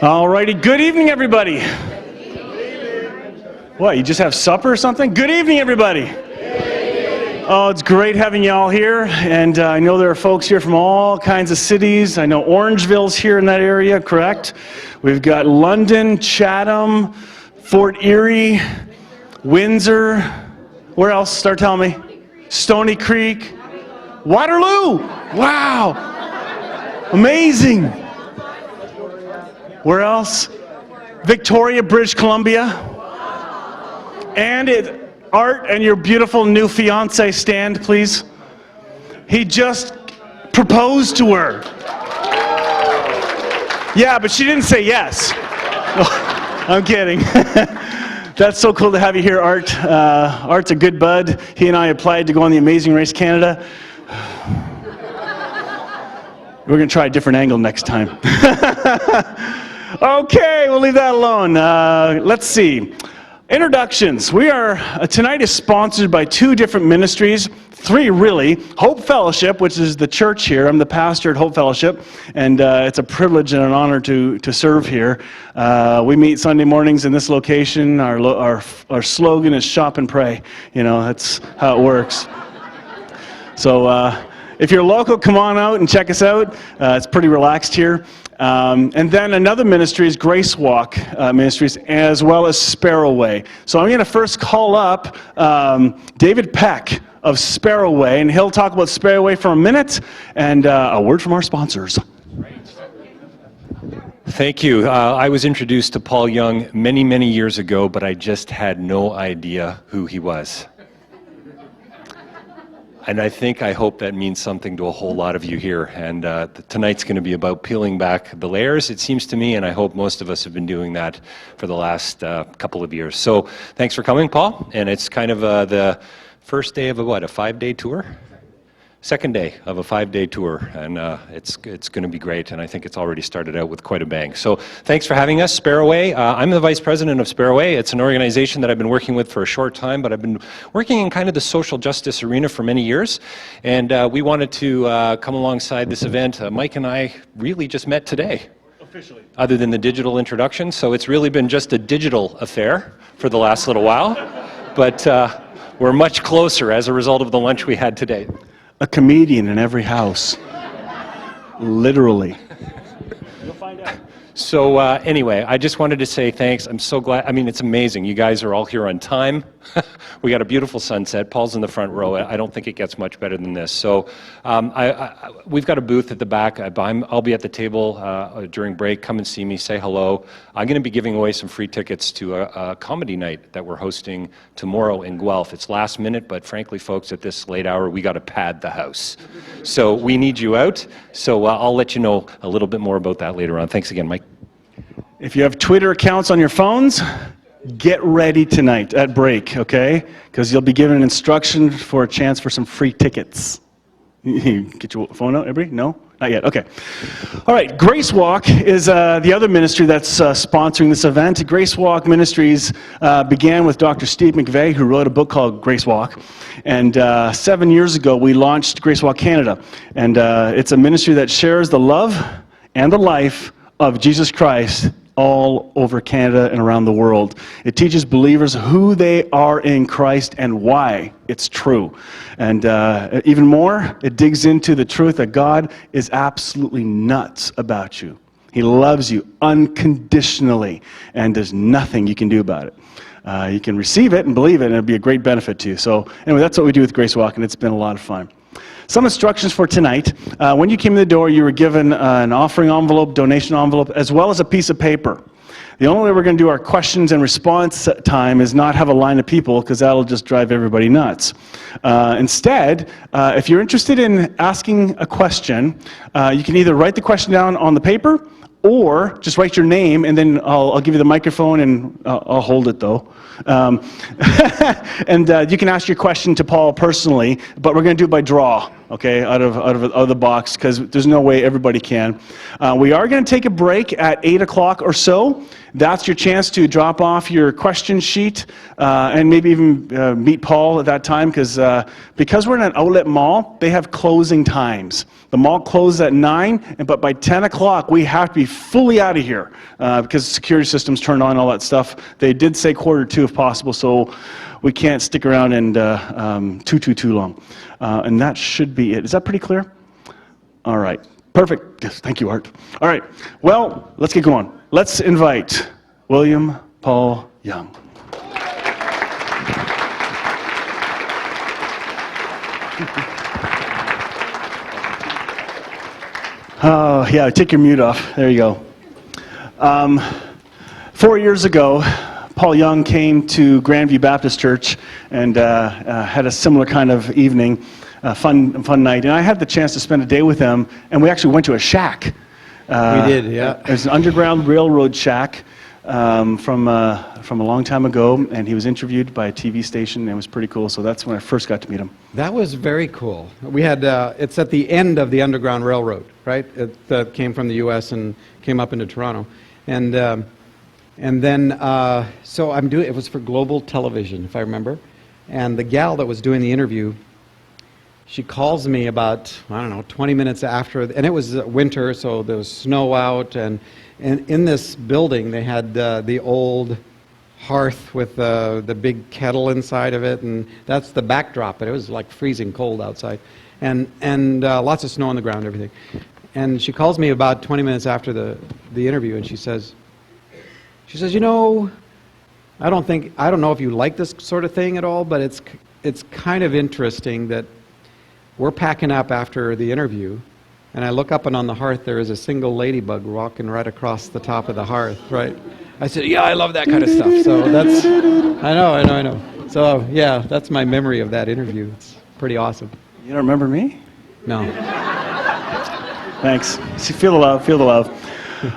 All righty. Good evening, everybody. What, you just have supper or something? Good evening, everybody. Oh, it's great having you all here, and I know there are folks here from all kinds of cities. I know Orangeville's here in that area, correct? We've got London, Chatham, Fort Erie, Windsor. Where else? Start telling me. Stony Creek. Waterloo. Wow. Amazing. Where else? Victoria, British Columbia. And Art and your beautiful new fiance, stand, please. He just proposed to her. Yeah, but she didn't say yes. I'm kidding. That's so cool to have you here, Art. Art's a good bud. He and I applied to go on the Amazing Race Canada. We're going to try a different angle next time. Okay, we'll leave that alone. Let's see. Introductions. We are, tonight is sponsored by two different ministries, three really. Hope Fellowship, which is the church here. I'm the pastor at Hope Fellowship, and it's a privilege and an honor to serve here. We meet Sunday mornings in this location. Our slogan is shop and pray. You know, that's how it works. So if you're local, come on out and check us out. It's pretty relaxed here. And then another ministry is Grace Walk Ministries, as well as Sparrowway. So I'm going to first call up David Peck of Sparrowway, and he'll talk about Sparrowway for a minute, and a word from our sponsors. Thank you. I was introduced to Paul Young many, many years ago, but I just had no idea who he was. And I hope that means something to a whole lot of you here. And tonight's going to be about peeling back the layers, it seems to me, and I hope most of us have been doing that for the last couple of years. So thanks for coming, Paul. And it's kind of the first day of a 5-day tour? Second day of a 5-day tour, and it's going to be great, and I think it's already started out with quite a bang. So thanks for having us, Sparrowway. I'm the vice president of Sparrowway. It's an organization that I've been working with for a short time, but I've been working in kind of the social justice arena for many years, and we wanted to come alongside this event. Mike and I really just met today. Officially. Other than the digital introduction, so it's really been just a digital affair for the last little while, but we're much closer as a result of the lunch we had today. A comedian in every house. Literally. You'll find out. So anyway, I just wanted to say thanks. I'm so glad. I mean, it's amazing. You guys are all here on time. We got a beautiful sunset. Paul's in the front row. I don't think it gets much better than this. So we've got a booth at the back. I'll be at the table during break. Come and see me. Say hello. I'm going to be giving away some free tickets to a comedy night that we're hosting tomorrow in Guelph. It's last minute, but frankly, folks, at this late hour, we got to pad the house. So we need you out. So I'll let you know a little bit more about that later on. Thanks again, Mike. If you have Twitter accounts on your phones, get ready tonight at break, okay? Because you'll be given an instruction for a chance for some free tickets. Get your phone out, everybody? No? Not yet, okay. All right, Grace Walk is the other ministry that's sponsoring this event. Grace Walk Ministries began with Dr. Steve McVeigh, who wrote a book called Grace Walk. And 7 years ago, we launched Grace Walk Canada. And it's a ministry that shares the love and the life of Jesus Christ all over Canada and around the world. It teaches believers who they are in Christ and why it's true. And even more, it digs into the truth that God is absolutely nuts about you. He loves you unconditionally, and there's nothing you can do about it. You can receive it and believe it, and it'll be a great benefit to you. So anyway, that's what we do with Grace Walk, and it's been a lot of fun. Some instructions for tonight. When you came in the door, you were given an offering envelope, donation envelope, as well as a piece of paper. The only way we're going to do our questions and response time is not have a line of people, because that'll just drive everybody nuts. Instead, if you're interested in asking a question, you can either write the question down on the paper, or just write your name, and then I'll give you the microphone, and I'll hold it though. And you can ask your question to Paul personally, but we're going to do it by draw. okay, out of the box, because there's no way everybody can. We are going to take a break at 8 o'clock or so. That's your chance to drop off your question sheet and maybe even meet Paul at that time, because we're in an outlet mall, they have closing times. The mall closes at 9, but by 10 o'clock we have to be fully out of here because security systems turned on, all that stuff. They did say 1:45 if possible, so we can't stick around and too long. And that should be it. Is that pretty clear? All right. Perfect. Yes, thank you, Art. All right. Well, let's get going. Let's invite William Paul Young. Oh, yeah, take your mute off. There you go. 4 years ago, Paul Young came to Grandview Baptist Church and had a similar kind of evening, fun night. And I had the chance to spend a day with him, and we actually went to a shack. We did, yeah. It was an Underground Railroad shack from a long time ago, and he was interviewed by a TV station, and it was pretty cool. So that's when I first got to meet him. That was very cool. We had, it's at the end of the Underground Railroad, right? It came from the U.S. and came up into Toronto. And then, so it was for Global Television, if I remember. And the gal that was doing the interview, she calls me about, 20 minutes after, and it was winter, so there was snow out, and in this building they had the old hearth with the big kettle inside of it, and that's the backdrop, but it was like freezing cold outside, and lots of snow on the ground and everything. And she calls me about 20 minutes after the interview, and she says, I don't know if you like this sort of thing at all, but it's kind of interesting that we're packing up after the interview, and I look up, and on the hearth there is a single ladybug walking right across the top of the hearth, right? I said, yeah, I love that kind of stuff. So that's, I know. So yeah, that's my memory of that interview. It's pretty awesome. You don't remember me? No. Thanks. See, feel the love.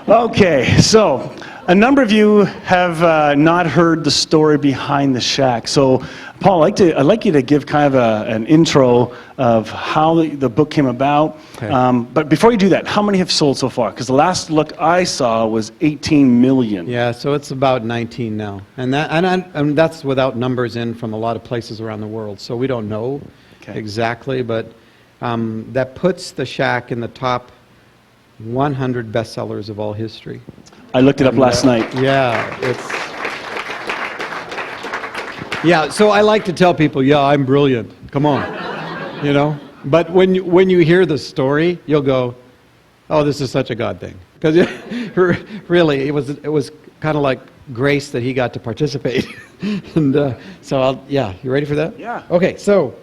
Okay, so a number of you have not heard the story behind the shack. So, Paul, I'd like you to give kind of an intro of how the book came about. Okay. But before you do that, how many have sold so far? Because the last look I saw was 18 million. Yeah, so it's about 19 now, and that's without numbers in from a lot of places around the world. So we don't know exactly, but that puts the shack in the top 100 bestsellers of all history. I looked it up last night. Yeah, so I like to tell people, yeah, I'm brilliant. Come on, But when you hear the story, you'll go, oh, this is such a God thing. Because really, it was kind of like grace that he got to participate. And you ready for that? Yeah. Okay, so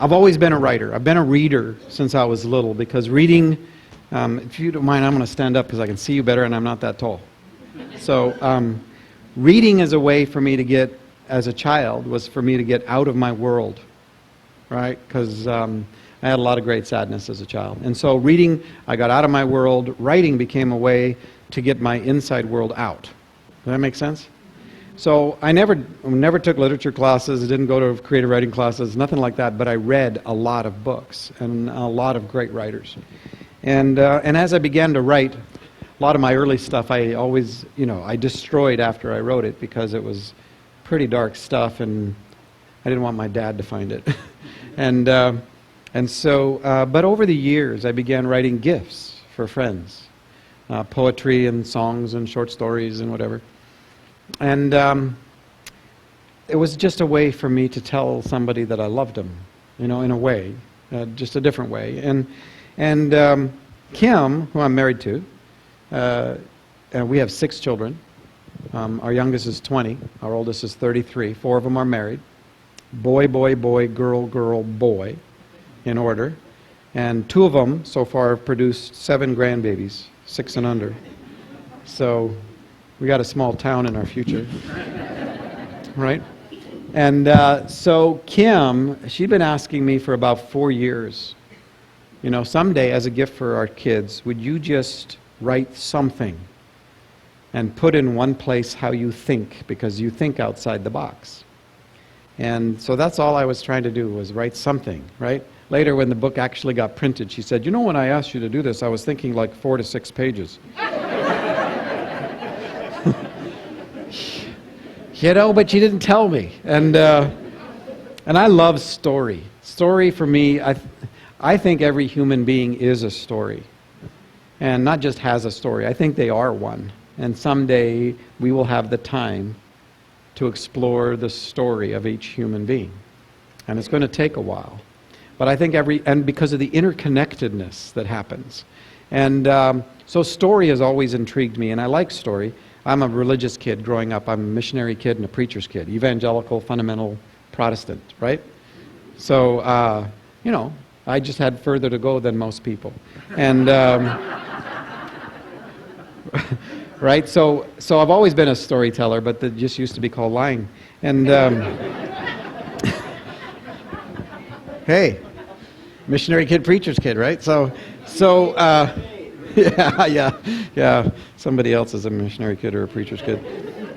I've always been a writer. I've been a reader since I was little, because reading, if you don't mind, I'm going to stand up because I can see you better and I'm not that tall. So reading is a way for me to get, as a child, was for me to get out of my world, right? Because I had a lot of great sadness as a child. And so reading, I got out of my world. Writing became a way to get my inside world out. Does that make sense? So I never took literature classes, I didn't go to creative writing classes, nothing like that, but I read a lot of books and a lot of great writers. And as I began to write, a lot of my early stuff I always, I destroyed after I wrote it because it was pretty dark stuff, and I didn't want my dad to find it. But over the years, I began writing gifts for friends, poetry and songs and short stories and whatever. And it was just a way for me to tell somebody that I loved them, in a way, just a different way. And Kim, who I'm married to, and we have 6 children. Our youngest is 20. Our oldest is 33. 4 of them are married. Boy, boy, boy, girl, girl, boy, in order. And 2 of them so far have produced 7 grandbabies, 6 and under. So we got a small town in our future, right? And so Kim, she'd been asking me for about 4 years, someday as a gift for our kids, would you just write something and put in one place how you think, because you think outside the box. And so that's all I was trying to do, was write something, right? later when the book actually got printed, she said, when I asked you to do this, I was thinking like 4 to 6 pages. But you didn't tell me. And I love story. Story for me, I think every human being is a story. And not just has a story, I think they are one. And someday we will have the time to explore the story of each human being. And it's going to take a while. But I think and because of the interconnectedness that happens. And so story has always intrigued me, and I like story. I'm a religious kid growing up. I'm a missionary kid and a preacher's kid, evangelical, fundamental Protestant, right? So, I just had further to go than most people. And, right? So I've always been a storyteller, but that just used to be called lying. And, hey, missionary kid, preacher's kid, right? So, yeah. Somebody else is a missionary kid or a preacher's kid.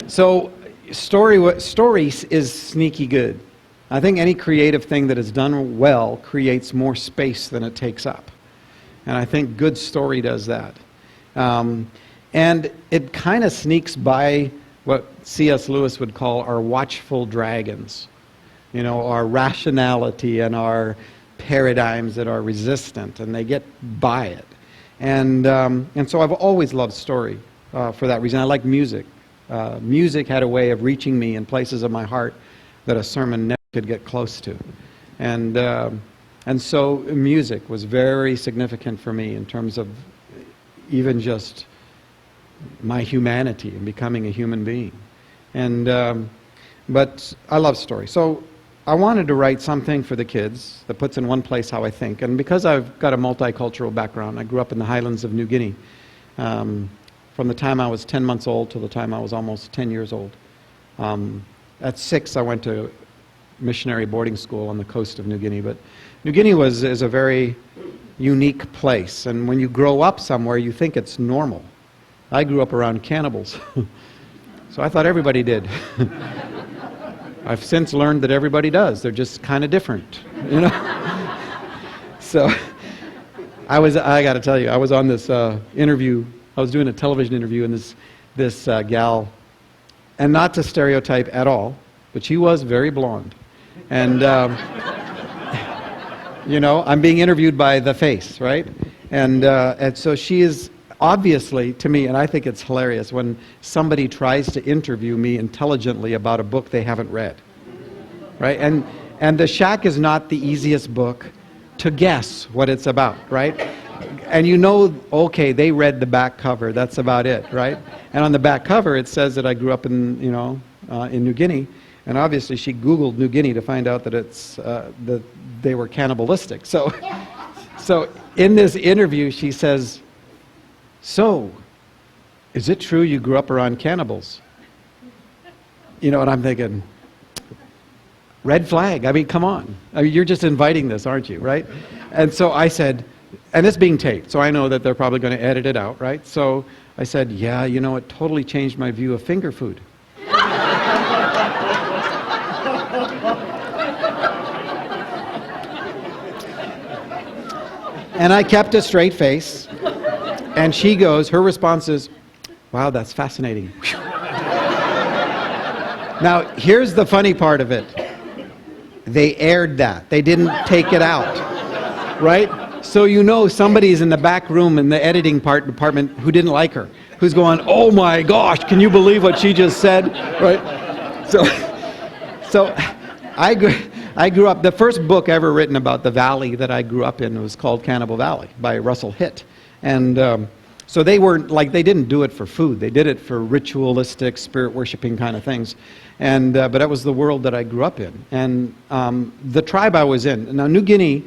So, story is sneaky good. I think any creative thing that is done well creates more space than it takes up. And I think good story does that. And it kind of sneaks by what C.S. Lewis would call our watchful dragons. Our rationality and our paradigms that are resistant, and they get by it. And so I've always loved story for that reason. I like music. Music had a way of reaching me in places of my heart that a sermon never could get close to. And so music was very significant for me in terms of even just my humanity and becoming a human being. But I love story. So I wanted to write something for the kids that puts in one place how I think. And because I've got a multicultural background, I grew up in the highlands of New Guinea from the time I was 10 months old till the time I was almost 10 years old. At 6, I went to missionary boarding school on the coast of New Guinea. But New Guinea is a very unique place. And when you grow up somewhere, you think it's normal. I grew up around cannibals. So I thought everybody did. I've since learned that everybody does. They're just kind of different, So I got to tell you, I was on this interview. I was doing a television interview, and this gal, and not to stereotype at all, but she was very blonde. And, I'm being interviewed by the face, right? And so she is obviously, to me, and I think it's hilarious when somebody tries to interview me intelligently about a book they haven't read, right? And The Shack is not the easiest book to guess what it's about, right? And okay, they read the back cover, that's about it, right? And on the back cover it says that I grew up in New Guinea, and obviously she Googled New Guinea to find out that that they were cannibalistic. So in this interview she says, "So, is it true you grew up around cannibals?" And I'm thinking, red flag. I mean, come on. You're just inviting this, aren't you, right? And so I said, and it's being taped, so I know that they're probably going to edit it out, right? So I said, yeah, it totally changed my view of finger food. And I kept a straight face. And she goes, her response is, "Wow, that's fascinating." Now, here's the funny part of it. They aired that. They didn't take it out, right? So somebody's in the back room in the editing department who didn't like her, who's going, "Oh my gosh, can you believe what she just said?" Right? So I grew up, the first book ever written about the valley that I grew up in was called Cannibal Valley by Russell Hitt. And so they didn't do it for food. They did it for ritualistic, spirit-worshipping kind of things. And but that was the world that I grew up in. And the tribe I was in. Now, New Guinea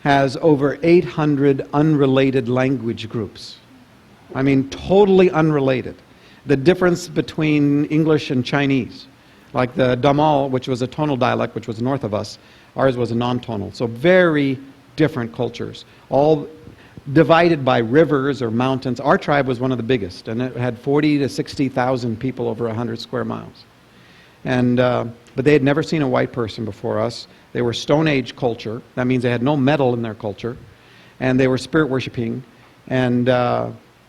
has over 800 unrelated language groups. I mean, totally unrelated. The difference between English and Chinese. Like the Damal, which was a tonal dialect, which was north of us, ours was a non-tonal. So very different cultures. All divided by rivers or mountains. Our tribe was one of the biggest, and it had 40 to 60,000 people over 100 square miles. And, but they had never seen a white person before us. They were Stone Age culture. That means they had no metal in their culture. And they were spirit worshiping. And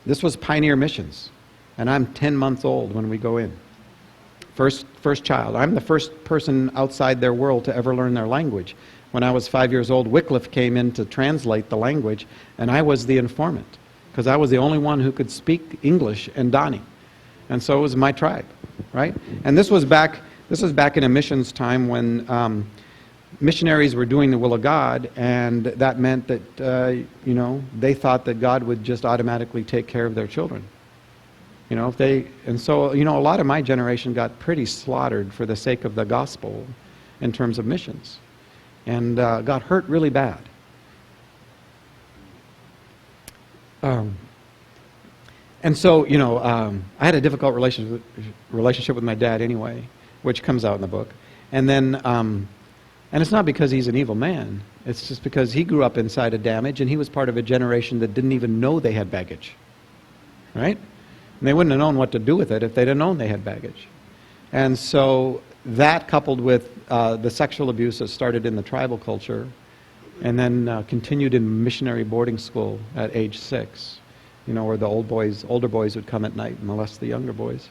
this was pioneer missions. And I'm 10 months old when we go in. First child. I'm the first person outside their world to ever learn their language. When I was 5 years old, Wycliffe came in to translate the language, and I was the informant, because I was the only one who could speak English and Donnie. And so it was my tribe, right? And this was back in a missions time when missionaries were doing the will of God, and that meant that, they thought that God would just automatically take care of their children. And so, a lot of my generation got pretty slaughtered for the sake of the gospel in terms of missions, and got hurt really bad. And so, I had a difficult relationship with my dad anyway, which comes out in the book. And then, and it's not because he's an evil man. It's just because he grew up inside of damage, and he was part of a generation that didn't even know they had baggage, right? And they wouldn't have known what to do with it if they'd have known they had baggage. And so that, coupled with the sexual abuse that started in the tribal culture and then continued in missionary boarding school at age 6, where the older boys would come at night and molest the younger boys.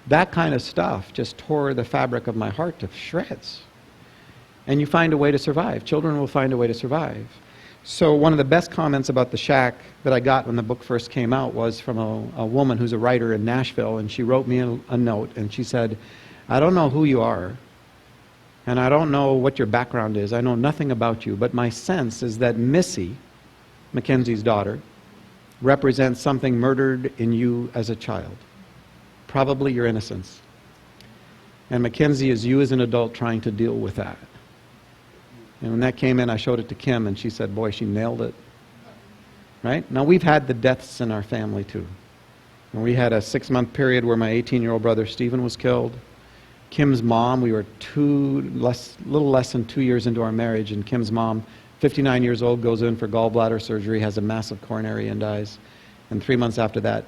That kind of stuff just tore the fabric of my heart to shreds. And you find a way to survive. Children will find a way to survive. So one of the best comments about the shack that I got when the book first came out was from a woman who's a writer in Nashville, and she wrote me a note, and she said, "I don't know who you are, and I don't know what your background is. I know nothing about you, but my sense is that Missy, Mackenzie's daughter, represents something murdered in you as a child, probably your innocence. And Mackenzie is you as an adult trying to deal with that." And when that came in, I showed it to Kim, and she said, "Boy, she nailed it." Right? Now, we've had the deaths in our family, too. And we had a 6-month period where my 18-year-old brother Stephen was killed. Kim's mom, we were little less than 2 years into our marriage, and Kim's mom, 59 years old, goes in for gallbladder surgery, has a massive coronary, and dies. And 3 months after that,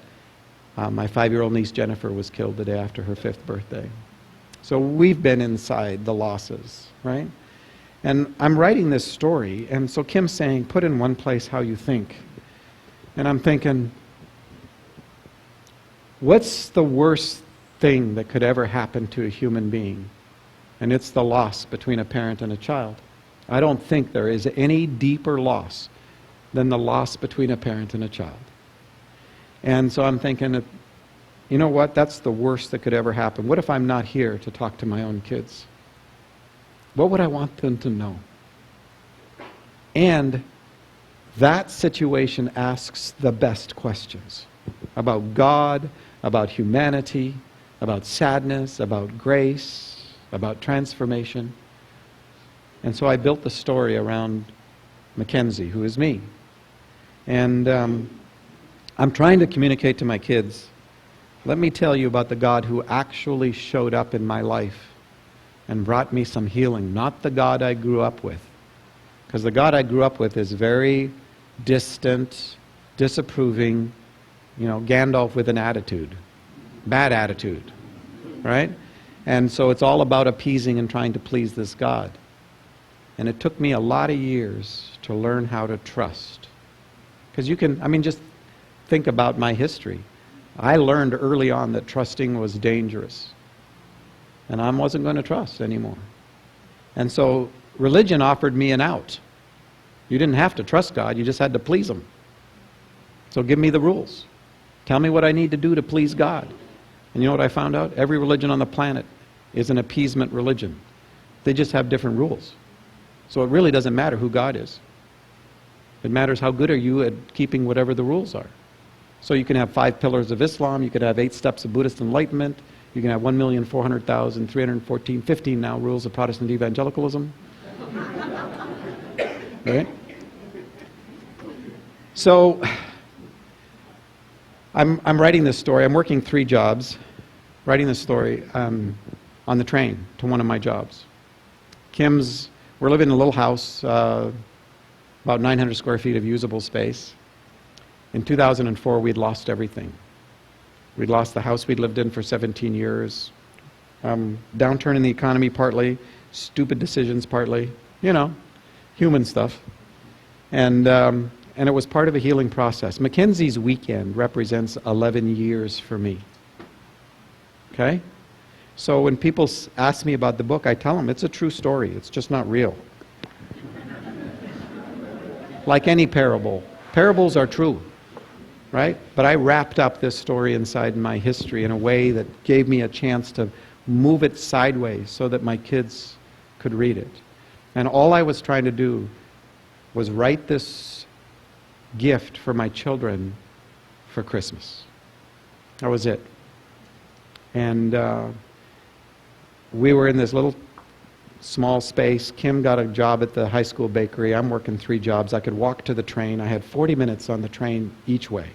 my 5-year-old niece Jennifer was killed the day after her 5th birthday. So we've been inside the losses, right? And I'm writing this story, and so Kim's saying, put in one place how you think. And I'm thinking, what's the worst thing that could ever happen to a human being? And it's the loss between a parent and a child. I don't think there is any deeper loss than the loss between a parent and a child. And so I'm thinking, you know what, that's the worst that could ever happen. What if I'm not here to talk to my own kids? What would I want them to know? And that situation asks the best questions about God, about humanity, about sadness, about grace, about transformation. And so I built the story around Mackenzie, who is me. And I'm trying to communicate to my kids, let me tell you about the God who actually showed up in my life and brought me some healing, not the God I grew up with. Because the God I grew up with is very distant, disapproving, Gandalf with an attitude, bad attitude, right? And so it's all about appeasing and trying to please this God. And it took me a lot of years to learn how to trust. Because just think about my history. I learned early on that trusting was dangerous. And I wasn't going to trust anymore. And so religion offered me an out. You didn't have to trust God, you just had to please Him. So give me the rules. Tell me what I need to do to please God. And you know what I found out? Every religion on the planet is an appeasement religion. They just have different rules. So it really doesn't matter who God is. It matters how good are you at keeping whatever the rules are. So you can have 5 pillars of Islam, you could have 8 steps of Buddhist enlightenment, you can have 1,400,315 now rules of Protestant evangelicalism. Right? So I'm writing this story. I'm working 3 jobs, writing this story on the train to one of my jobs. We're living in a little house, about 900 square feet of usable space. In 2004, we'd lost everything. We'd lost the house we'd lived in for 17 years. Downturn in the economy partly, stupid decisions partly, you know, human stuff. And it was part of a healing process. Mackenzie's weekend represents 11 years for me. Okay? So when people ask me about the book, I tell them it's a true story. It's just not real. Like any parable. Parables are true, right? But I wrapped up this story inside my history in a way that gave me a chance to move it sideways so that my kids could read it. And all I was trying to do was write this gift for my children for Christmas. That was it. And we were in this little small space. Kim got a job at the high school bakery. I'm working 3 jobs. I could walk to the train. I had 40 minutes on the train each way.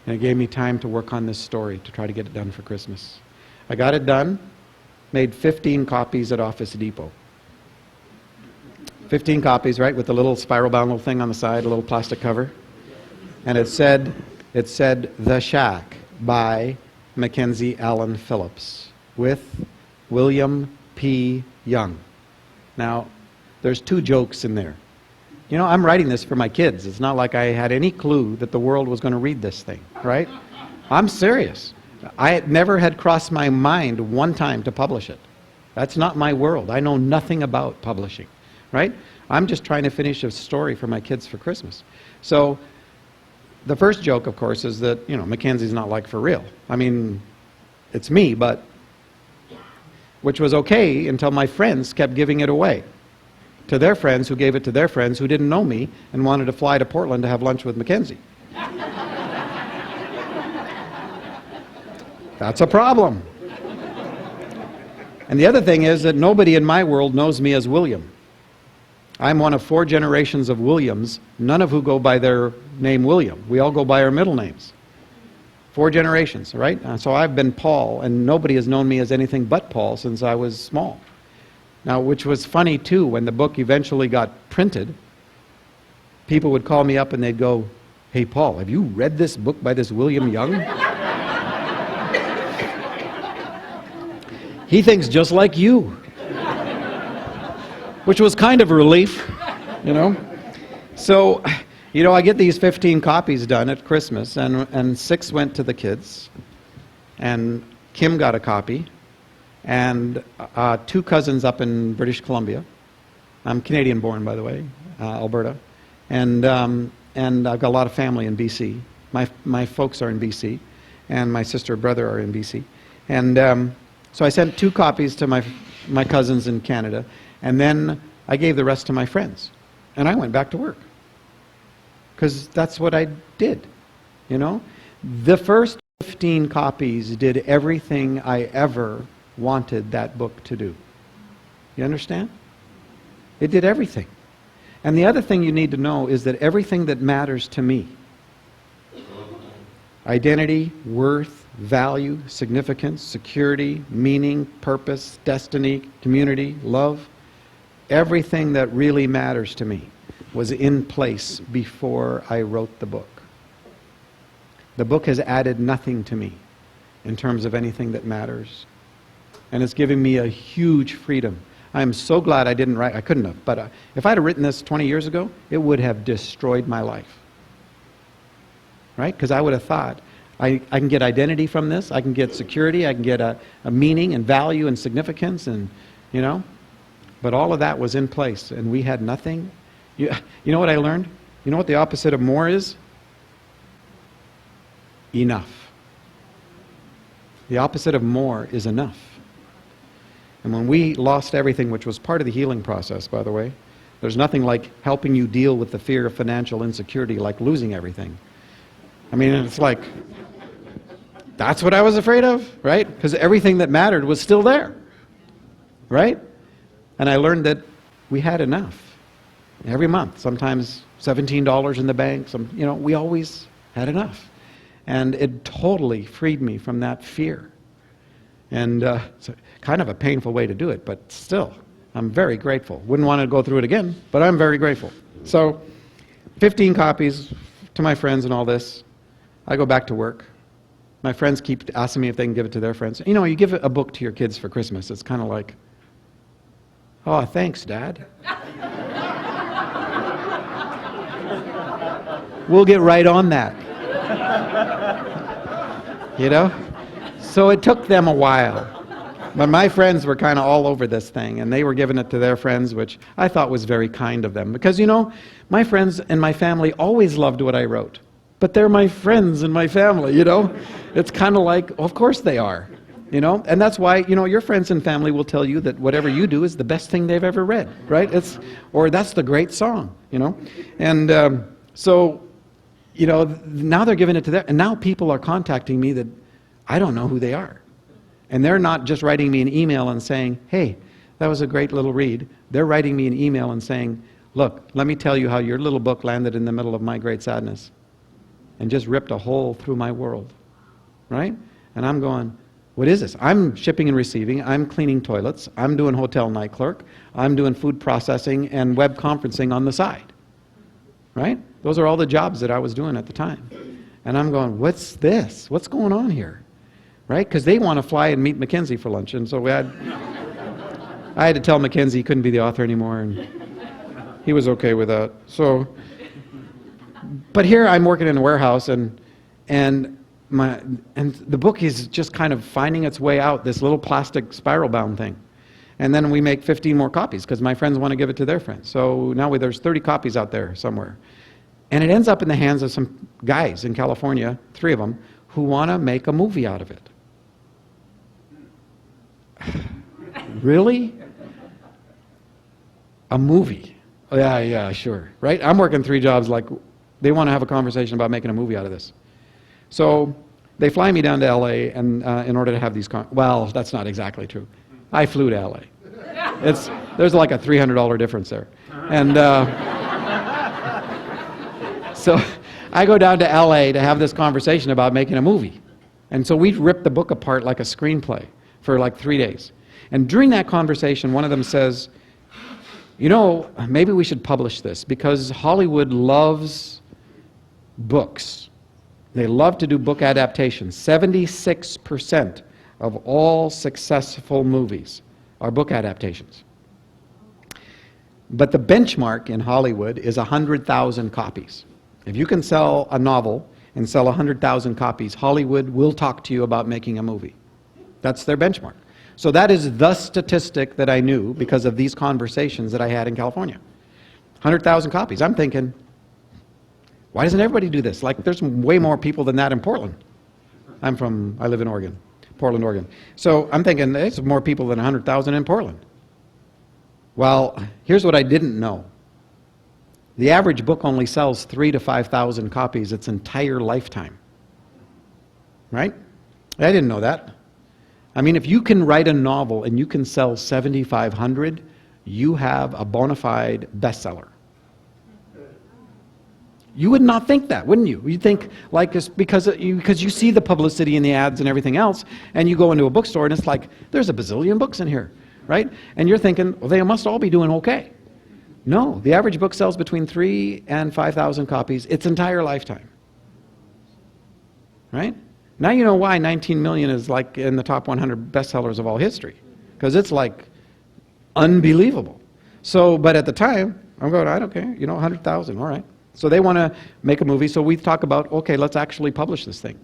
And it gave me time to work on this story to try to get it done for Christmas. I got it done, made 15 copies at Office Depot. 15 copies, right, with the little spiral-bound little thing on the side, a little plastic cover. And it said, The Shack by Mackenzie Allen Phillips with William P. Young. Now, there's 2 jokes in there. You know, I'm writing this for my kids. It's not like I had any clue that the world was going to read this thing, right? I'm serious. I never had crossed my mind one time to publish it. That's not my world. I know nothing about publishing, right? I'm just trying to finish a story for my kids for Christmas. So the first joke, of course, is that, you know, Mackenzie's not like for real. I mean, it's me, but which was okay until my friends kept giving it away to their friends who gave it to their friends who didn't know me and wanted to fly to Portland to have lunch with Mackenzie. That's a problem. And the other thing is that nobody in my world knows me as William. I'm one of 4 generations of Williams, none of who go by their name William. We all go by our middle names. 4 generations, right? So I've been Paul, and nobody has known me as anything but Paul since I was small. Now, which was funny too, when the book eventually got printed, people would call me up and they'd go, "Hey Paul, have you read this book by this William Young? He thinks just like you." Which was kind of a relief, you know. So, you know, I get these 15 copies done at Christmas, and 6 went to the kids, and Kim got a copy, and 2 cousins up in British Columbia. I'm Canadian born, by the way, Alberta, and I've got a lot of family in BC. My folks are in BC, and my sister and brother are in BC, and so I sent 2 copies to my cousins in Canada, and then I gave the rest to my friends, and I went back to work. Because that's what I did, you know. The first 15 copies did everything I ever wanted that book to do. You understand? It did everything. And the other thing you need to know is that everything that matters to me, identity, worth, value, significance, security, meaning, purpose, destiny, community, love, everything that really matters to me was in place before I wrote the book. The book has added nothing to me in terms of anything that matters. And it's giving me a huge freedom. I am so glad I didn't write. I couldn't have. But if I'd have written this 20 years ago, it would have destroyed my life. Right? Because I would have thought, I can get identity from this. I can get security. I can get a meaning and value and significance. And, you know. But all of that was in place. And we had nothing. You know what I learned? You know what the opposite of more is? Enough. The opposite of more is enough. And when we lost everything, which was part of the healing process, by the way, there's nothing like helping you deal with the fear of financial insecurity like losing everything. I mean, it's like, that's what I was afraid of, right? Because everything that mattered was still there, right? And I learned that we had enough. Every month, sometimes $17 in the bank, we always had enough. And it totally freed me from that fear. And it's kind of a painful way to do it, but still, I'm very grateful. Wouldn't want to go through it again, but I'm very grateful. So, 15 copies to my friends and all this. I go back to work. My friends keep asking me if they can give it to their friends. You know, you give a book to your kids for Christmas, it's kind of like, oh, thanks, Dad. We'll get right on that. You know? So it took them a while. But my friends were kind of all over this thing, and they were giving it to their friends, which I thought was very kind of them. Because, you know, my friends and my family always loved what I wrote. But they're my friends and my family, you know? It's kind of like, well, of course they are, you know? And that's why, you know, your friends and family will tell you that whatever you do is the best thing they've ever read, right? Or that's the great song, you know? And so, you know, now they're giving it to them, and now people are contacting me that I don't know who they are. And they're not just writing me an email and saying, hey, that was a great little read. They're writing me an email and saying, look, let me tell you how your little book landed in the middle of my great sadness and just ripped a hole through my world, right? And I'm going, what is this? I'm shipping and receiving. I'm cleaning toilets. I'm doing hotel night clerk. I'm doing food processing and web conferencing on the side, right? Those are all the jobs that I was doing at the time. And I'm going, what's this? What's going on here? Right? Because they want to fly and meet Mackenzie for lunch. And so I had to tell Mackenzie he couldn't be the author anymore, and he was okay with that. So, but here I'm working in a warehouse, and the book is just kind of finding its way out, this little plastic spiral-bound thing. And then we make 15 more copies because my friends want to give it to their friends. So now there's 30 copies out there somewhere. And it ends up in the hands of some guys in California, 3 of them, who want to make a movie out of it. Really? A movie? Oh, yeah, sure. Right? I'm working 3 jobs, like they want to have a conversation about making a movie out of this. So they fly me down to LA and in order to have these well, that's not exactly true. I flew to LA. There's like a $300 difference there. And so I go down to LA to have this conversation about making a movie. And so we ripped the book apart like a screenplay for like 3 days. And during that conversation, one of them says, you know, maybe we should publish this because Hollywood loves books. They love to do book adaptations. 76% of all successful movies are book adaptations. But the benchmark in Hollywood is 100,000 copies. If you can sell a novel and sell 100,000 copies, Hollywood will talk to you about making a movie. That's their benchmark. So that is the statistic that I knew because of these conversations that I had in California. 100,000 copies. I'm thinking, why doesn't everybody do this? Like, there's way more people than that in Portland. I live in Oregon, Portland, Oregon. So I'm thinking, there's more people than 100,000 in Portland. Well, here's what I didn't know. The average book only sells 3,000 to 5,000 copies its entire lifetime. Right? I didn't know that. I mean, if you can write a novel and you can sell 7,500, you have a bona fide bestseller. You would not think that, wouldn't you? You'd think, like, it's because you see the publicity and the ads and everything else, and you go into a bookstore and it's like, there's a bazillion books in here, right? And you're thinking, well, they must all be doing okay. No, the average book sells between 3,000 and 5,000 copies its entire lifetime. Right? Now you know why 19 million is like in the top 100 bestsellers of all history. Because it's like unbelievable. So, but at the time, I'm going, I don't care, 100,000, all right. So they want to make a movie, so we talk about, okay, let's actually publish this thing.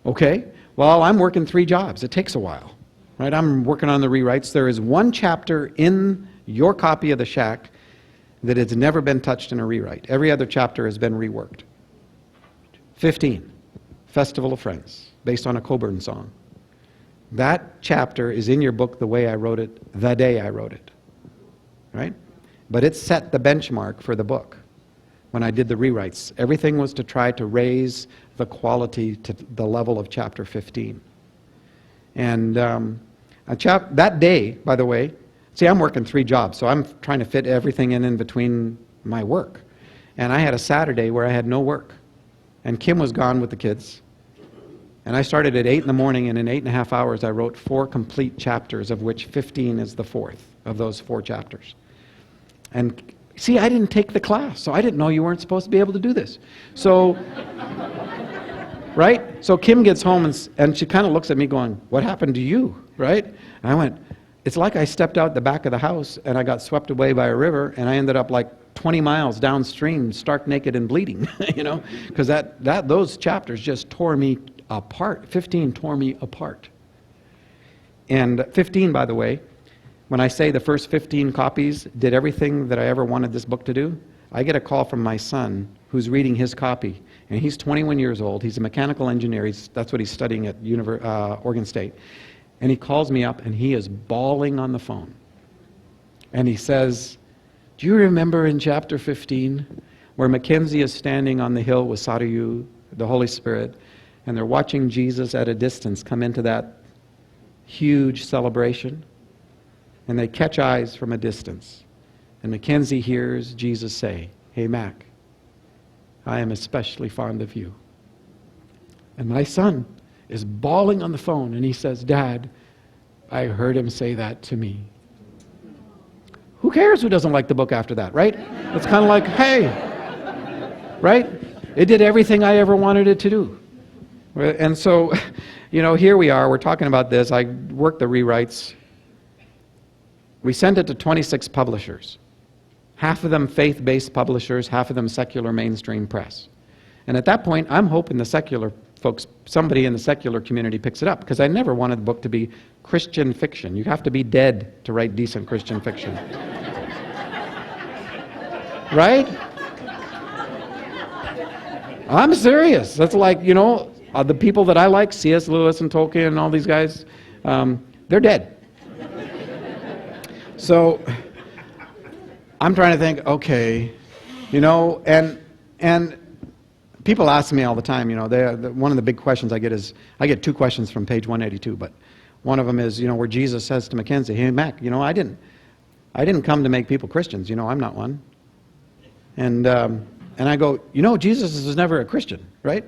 Okay, well, I'm working 3 jobs. It takes a while, right? I'm working on the rewrites. There is 1 chapter in your copy of The Shack that has never been touched in a rewrite. Every other chapter has been reworked. 15, Festival of Friends, based on a Coburn song. That chapter is in your book the way I wrote it, the day I wrote it, right? But it set the benchmark for the book when I did the rewrites. Everything was to try to raise the quality to the level of chapter 15. And that day, by the way, see, I'm working 3 jobs, so I'm trying to fit everything in between my work. And I had a Saturday where I had no work. And Kim was gone with the kids. And I started at 8 in the morning, and in 8.5 hours I wrote 4 complete chapters, of which 15 is the 4th of those 4 chapters. And see, I didn't take the class, so I didn't know you weren't supposed to be able to do this. So Right? So Kim gets home and she kind of looks at me going, what happened to you? Right? And I went, it's like I stepped out the back of the house and I got swept away by a river and I ended up like 20 miles downstream, stark naked and bleeding, you know, because those chapters just tore me apart. 15 tore me apart. And 15, by the way, when I say the first 15 copies did everything that I ever wanted this book to do, I get a call from my son who's reading his copy. And he's 21 years old. He's a mechanical engineer. That's what he's studying at Oregon State. And he calls me up and he is bawling on the phone. And he says, do you remember in chapter 15 where Mackenzie is standing on the hill with Sadayu, the Holy Spirit, and they're watching Jesus at a distance come into that huge celebration? And they catch eyes from a distance. And Mackenzie hears Jesus say, hey, Mac, I am especially fond of you. And my son is bawling on the phone and he says, Dad, I heard him say that to me. Who cares who doesn't like the book after that, right? It's kind of like, hey, right? It did everything I ever wanted it to do. And so, you know, here we are, we're talking about this. I worked the rewrites. We sent it to 26 publishers. Half of them faith-based publishers, half of them secular mainstream press. And at that point, I'm hoping the secular folks, somebody in the secular community picks it up, because I never wanted the book to be Christian fiction. You have to be dead to write decent Christian fiction. Right? I'm serious. That's like, you know, the people that I like, C.S. Lewis and Tolkien and all these guys, they're dead. So I'm trying to think, okay, you know, and people ask me all the time, you know, one of the big questions I get is, I get two questions from page 182, but one of them is, you know, where Jesus says to Mackenzie, hey, Mac, you know, I didn't come to make people Christians, you know, I'm not one. And I go, you know, Jesus was never a Christian, right?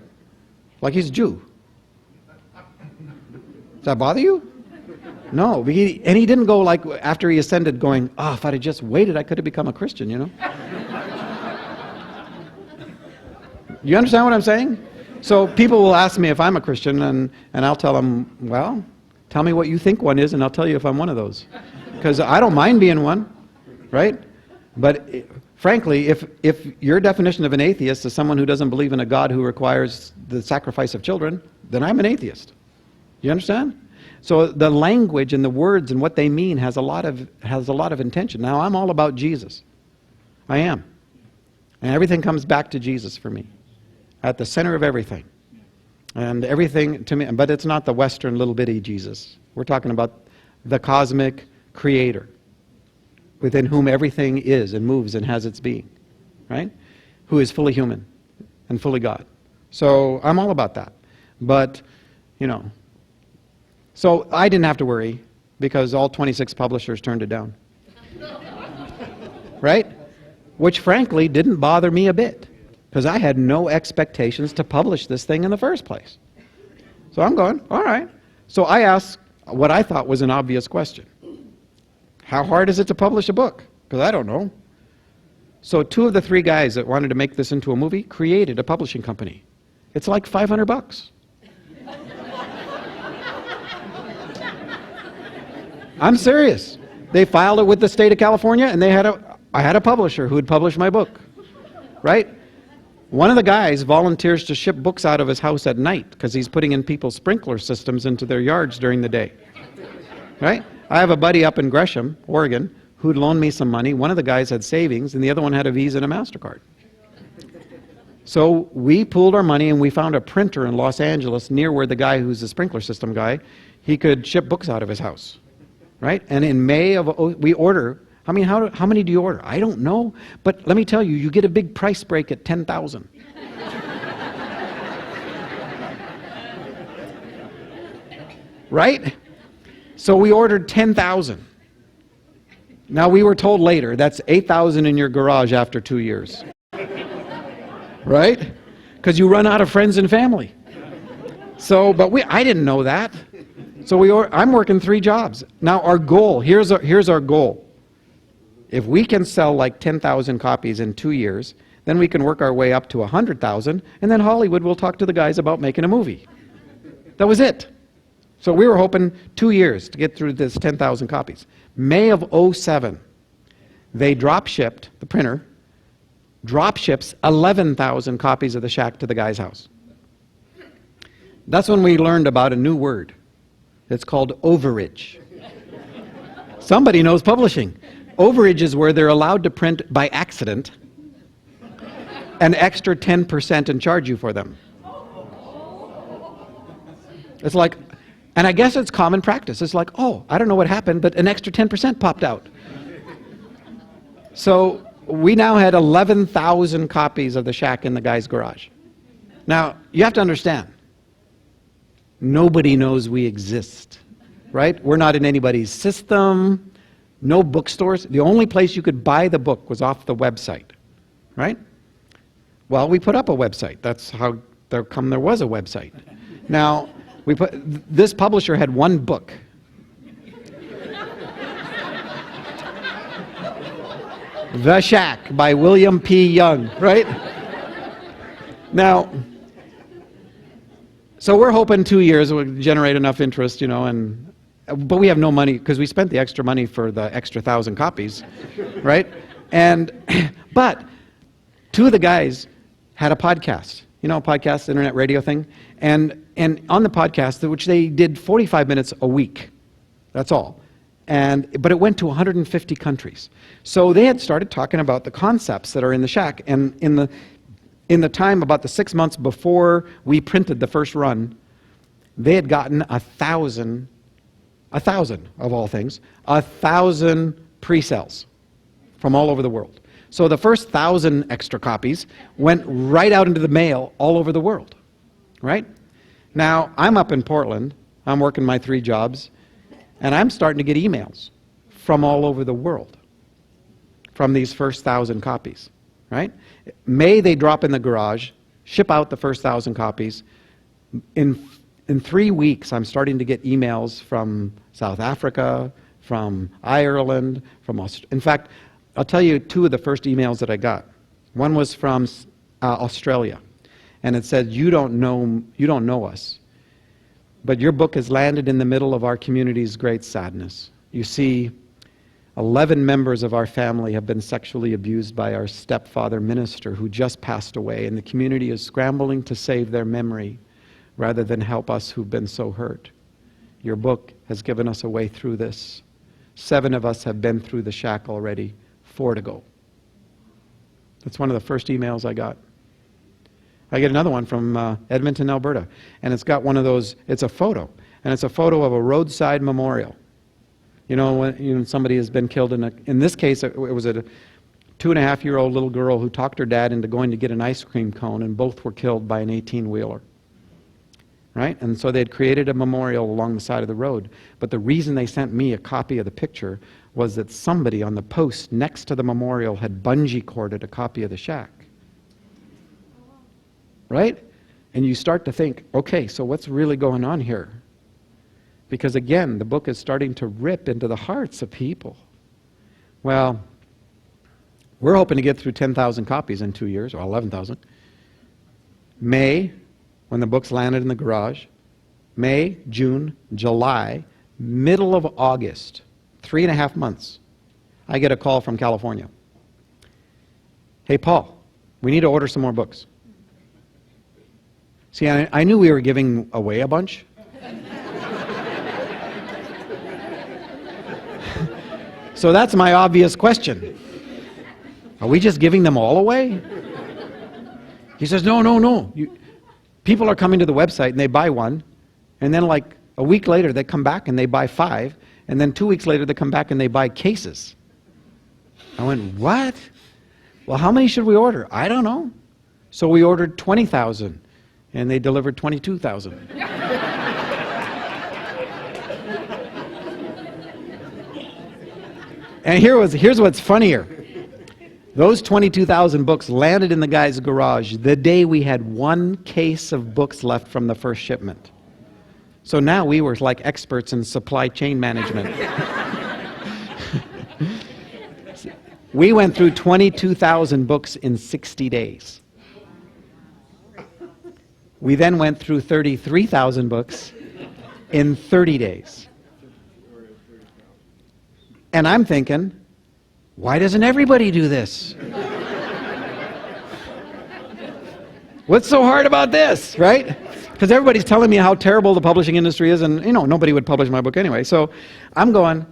Like he's a Jew. Does that bother you? No, and he didn't go like after he ascended going, oh, if I'd have just waited, I could have become a Christian, you know? You understand what I'm saying? So people will ask me if I'm a Christian, and I'll tell them, well, tell me what you think one is, and I'll tell you if I'm one of those. Because I don't mind being one, right? But frankly, if your definition of an atheist is someone who doesn't believe in a God who requires the sacrifice of children, then I'm an atheist. You understand? So the language and the words and what they mean has a lot of intention. Now, I'm all about Jesus. I am. And everything comes back to Jesus for me. At the center of everything. And everything to me, but it's not the Western little bitty Jesus. We're talking about the cosmic creator within whom everything is and moves and has its being, right? Who is fully human and fully God. So I'm all about that. But, you know, so I didn't have to worry because all 26 publishers turned it down. Right? Which frankly didn't bother me a bit because I had no expectations to publish this thing in the first place. So I'm going, all right. So I asked what I thought was an obvious question. How hard is it to publish a book? Because I don't know. So two of the three guys that wanted to make this into a movie created a publishing company. It's like $500. I'm serious. They filed it with the state of California, and I had a publisher who would publish my book, right? One of the guys volunteers to ship books out of his house at night because he's putting in people's sprinkler systems into their yards during the day, right? I have a buddy up in Gresham, Oregon, who'd loaned me some money. One of the guys had savings, and the other one had a Visa and a MasterCard. So we pooled our money, and we found a printer in Los Angeles near where the guy who's the sprinkler system guy, he could ship books out of his house. Right? And in May we order, I mean, how many do you order? I don't know, but let me tell you, you get a big price break at 10,000. Right? So we ordered 10,000. Now we were told later, that's 8,000 in your garage after 2 years. Right? Because you run out of friends and family. So, but I didn't know that. So I'm working 3 jobs. Now our goal, here's our goal. If we can sell like 10,000 copies in 2 years, Then we can work our way up to 100,000, and then Hollywood will talk to the guys about making a movie. That was it. So we were hoping 2 years to get through this 10,000 copies. May of '07, they drop shipped, the printer, drop ships 11,000 copies of The Shack to the guy's house. That's when we learned about a new word. It's called overage. Somebody knows publishing. Overage is where they're allowed to print by accident an extra 10% and charge you for them. It's like, and I guess it's common practice. It's like, oh, I don't know what happened, but an extra 10% popped out. So we now had 11,000 copies of The Shack in the guy's garage. Now, you have to understand, nobody knows we exist, right? We're not in anybody's system, no bookstores. The only place you could buy the book was off the website, right? Well, we put up a website. That's how there was a website. Now, this publisher had one book. The Shack by William P. Young, right? Now, so we're hoping 2 years will generate enough interest, you know, but we have no money because we spent the extra money for the extra 1,000 copies, right? But two of the guys had a podcast, you know, a podcast, internet radio thing, and on the podcast, which they did 45 minutes a week, that's all. But it went to 150 countries. So they had started talking about the concepts that are in The Shack, and in the time about the 6 months before we printed the first run, they had gotten 1,000 of all things, 1,000 pre-sales from all over the world. So the first 1,000 extra copies went right out into the mail all over the world, right? Now, I'm up in Portland, I'm working my 3 jobs, and I'm starting to get emails from all over the world from these first 1,000 copies, right? May they drop in the garage, ship out the first 1,000 copies. In 3 weeks, I'm starting to get emails from South Africa, from Ireland, from Australia. In fact, I'll tell you 2 of the first emails that I got. One was from Australia, and it said, you don't know us, but your book has landed in the middle of our community's great sadness. You see, 11 members of our family have been sexually abused by our stepfather minister who just passed away, and the community is scrambling to save their memory rather than help us who've been so hurt. Your book has given us a way through this. 7 of us have been through The Shack already, 4 to go. That's one of the first emails I got. I get another one from Edmonton, Alberta, and it's got one of those, it's a photo, and it's a photo of a roadside memorial. You know, when somebody has been killed in this case, it was a 2.5-year-old little girl who talked her dad into going to get an ice cream cone, and both were killed by an 18-wheeler. Right? And so they had created a memorial along the side of the road. But the reason they sent me a copy of the picture was that somebody on the post next to the memorial had bungee corded a copy of The Shack. Right? And you start to think, okay, so what's really going on here? Because again, the book is starting to rip into the hearts of people. Well, we're hoping to get through 10,000 copies in 2 years, or 11,000. May, when the book's landed in the garage, May, June, July, middle of August, 3.5 months, I get a call from California. Hey, Paul, we need to order some more books. See, I knew we were giving away a bunch. So that's my obvious question. Are we just giving them all away? He says, no. People are coming to the website and they buy one, and then like a week later they come back and they buy 5, and then 2 weeks later they come back and they buy cases. I went, what? Well, how many should we order? I don't know. So we ordered 20,000, and they delivered 22,000. And here's what's funnier. Those 22,000 books landed in the guy's garage the day we had 1 case of books left from the first shipment. So now we were like experts in supply chain management. We went through 22,000 books in 60 days. We then went through 33,000 books in 30 days. And I'm thinking, why doesn't everybody do this? What's so hard about this, right? Because everybody's telling me how terrible the publishing industry is, and nobody would publish my book anyway. So I'm going,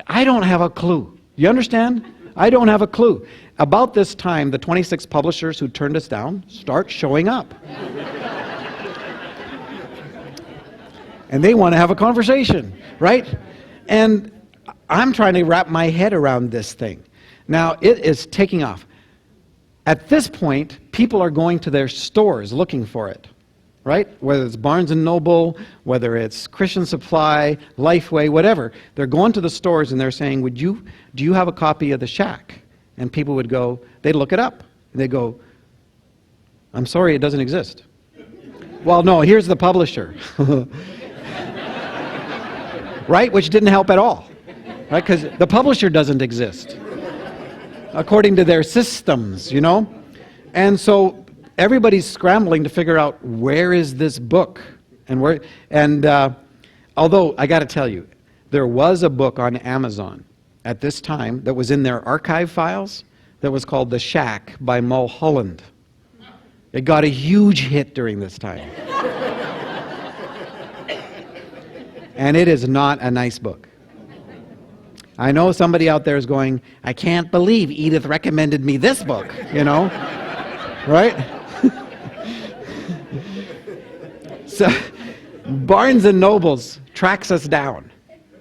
I don't have a clue. You understand? I don't have a clue. About this time, the 26 publishers who turned us down start showing up. And they want to have a conversation, right? And I'm trying to wrap my head around this thing. Now, it is taking off. At this point, people are going to their stores looking for it, right? Whether it's Barnes & Noble, whether it's Christian Supply, Lifeway, whatever. They're going to the stores and they're saying, do you have a copy of The Shack? And people would go, they'd look it up. And they'd go, I'm sorry, it doesn't exist. Well, no, here's the publisher. Right? Which didn't help at all. Right? Because the publisher doesn't exist. According to their systems, And so everybody's scrambling to figure out where is this book. Although, I got to tell you, there was a book on Amazon at this time that was in their archive files that was called The Shack by Mulholland. It got a huge hit during this time. And it is not a nice book. I know somebody out there is going, I can't believe Edith recommended me this book, right? So Barnes & Noble's tracks us down,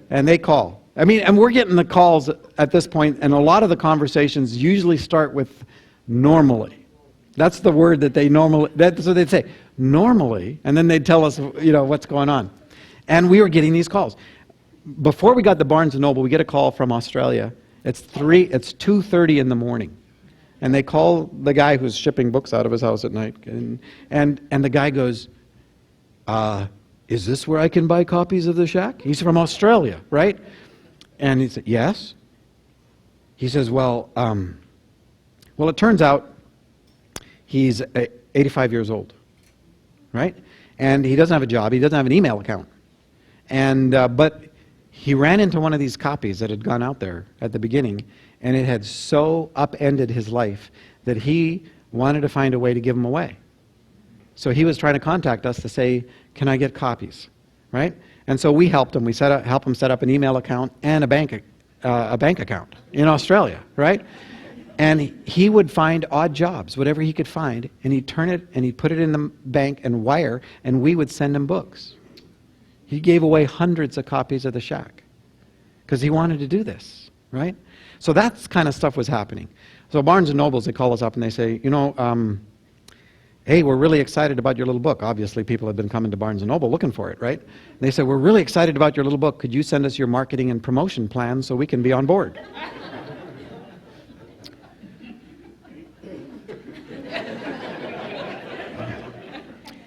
and they call. And we're getting the calls at this point, and a lot of the conversations usually start with normally. That's the word that that's what they'd say, normally, and then they'd tell us, what's going on. And we were getting these calls. Before we got the Barnes & Noble, we get a call from Australia. It's 2:30 in the morning. And they call the guy who's shipping books out of his house at night. And the guy goes, is this where I can buy copies of The Shack? He's from Australia, right? And he said, yes. He says, well, it turns out he's 85 years old, right? And he doesn't have a job. He doesn't have an email account. But he ran into one of these copies that had gone out there at the beginning, and it had so upended his life that he wanted to find a way to give them away. So he was trying to contact us to say, can I get copies, right? And so we helped him. We helped him set up an email account and a bank account in Australia, right? And he would find odd jobs, whatever he could find, and he'd turn it and he'd put it in the bank and wire, and we would send him books. He gave away hundreds of copies of The Shack because he wanted to do this, right? So that kind of stuff was happening. So Barnes & Nobles, they call us up and they say, hey, we're really excited about your little book. Obviously, people have been coming to Barnes & Noble looking for it, right? And they said, we're really excited about your little book. Could you send us your marketing and promotion plan so we can be on board?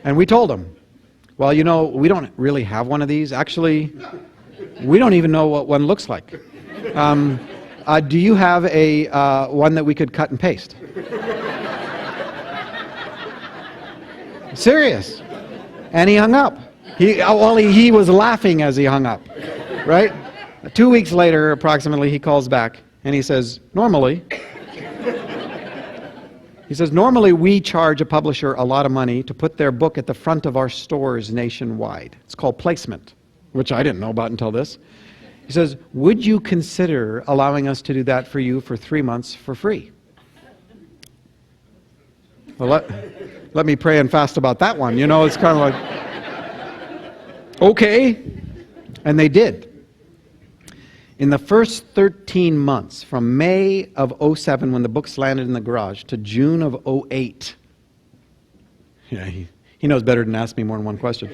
And we told them, well, we don't really have one of these. Actually, we don't even know what one looks like. Do you have a one that we could cut and paste? Serious. And he hung up. He was laughing as he hung up, right? 2 weeks later, approximately, he calls back and he says, normally we charge a publisher a lot of money to put their book at the front of our stores nationwide. It's called placement, which I didn't know about until this. He says, would you consider allowing us to do that for you for 3 months for free? Well, let me pray and fast about that one. It's kind of like, okay. And they did. In the first 13 months, from May of 07, when the books landed in the garage, to June of 08, yeah, he knows better than to ask me more than one question.